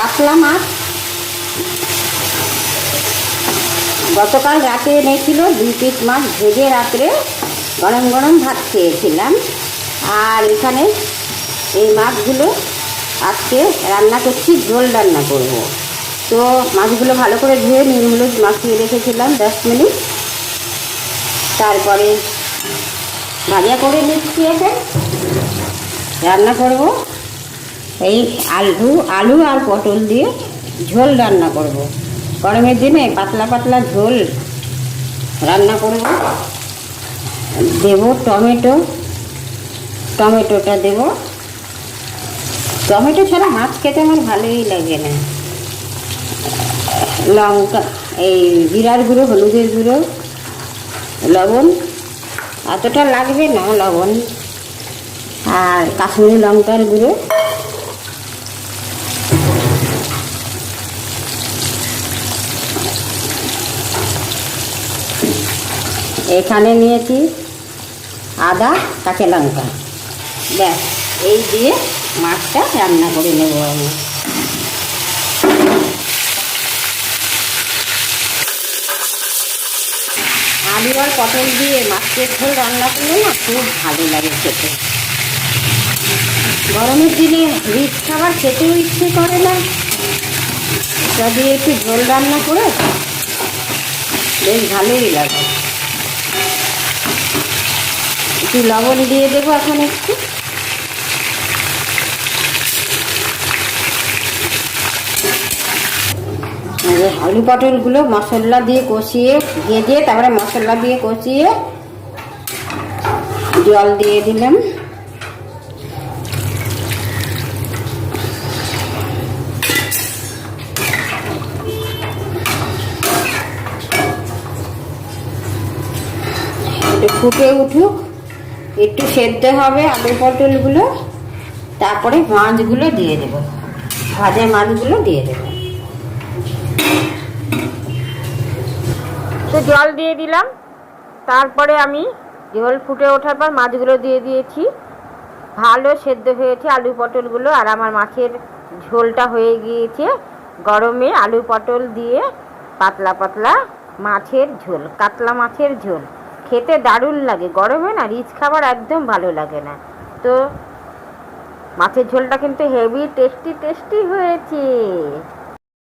কাতলা মাছ গতকাল রাতে এনেছিল 2 পিস মাছ, ভেজে রাত্রে গরম গরম ভাত খেয়েছিলাম। আর এখানে এই মাছগুলো আজকে রান্না করছি, ঝোল রান্না করব। তো মাছগুলো ভালো করে ধুয়ে নুন হলুদ মাখিয়ে রেখেছিলাম 10 মিনিট, তারপরে ভাজা করে নিচ্ছি। এখন রান্না করব এই আলু আর পটল দিয়ে ঝোল রান্না করব। গরমের দিনে পাতলা পাতলা ঝোল রান্না করব। দেব টমেটোটা দেব। টমেটো ছাড়া মাছ খেতে আমার ভালোই লাগে না। লঙ্কা, এই জিরার গুঁড়ো, হলুদের গুঁড়ো, লবণ এতটা লাগবে না, লবণ আর কাশ্মীরি লঙ্কার গুঁড়ো, এখানে নিয়েছি আদা কাঁচা লঙ্কা। ব্যাস, এই দিয়ে মাছটা রান্না করে নেব আমি। আলু আর পটল দিয়ে মাছের ঝোল রান্না করলে না খুব ভালো লাগে খেতে। গরমের দিনে রিচ খাবার খেতেও ইচ্ছে করে না, এটা দিয়ে একটু ঝোল রান্না করে বেশ ভালোই লাগে। একটু লবণ দিয়ে দেবো এখন একটু। আলু পটলগুলো মশলা দিয়ে কষিয়ে ভেজে তারপরে মশলা দিয়ে কষিয়ে জল দিয়ে দিলাম। একটু ফুটে উঠুক, একটু সেদ্ধ হবে আলু পটলগুলো, তারপরে মাছগুলো দিয়ে দেবো, ভাজা মাছগুলো দিয়ে দেবো। তো জল দিয়ে দিলাম, তারপরে আমি ঝোল ফুটে ওঠার পর মাছগুলো দিয়ে দিয়েছি। ভালো সেদ্ধ হয়েছে আলু পটলগুলো, আর আমার মাছের ঝোলটা হয়ে গিয়েছে। গরমে আলু পটল দিয়ে পাতলা পাতলা মাছের ঝোল, কাতলা মাছের ঝোল খেতে দারুণ লাগে। গরমে না রিচ খাবার একদম ভালো লাগে না। তো মাছের ঝোলটা কিন্তু হেভি টেস্টি হয়েছে।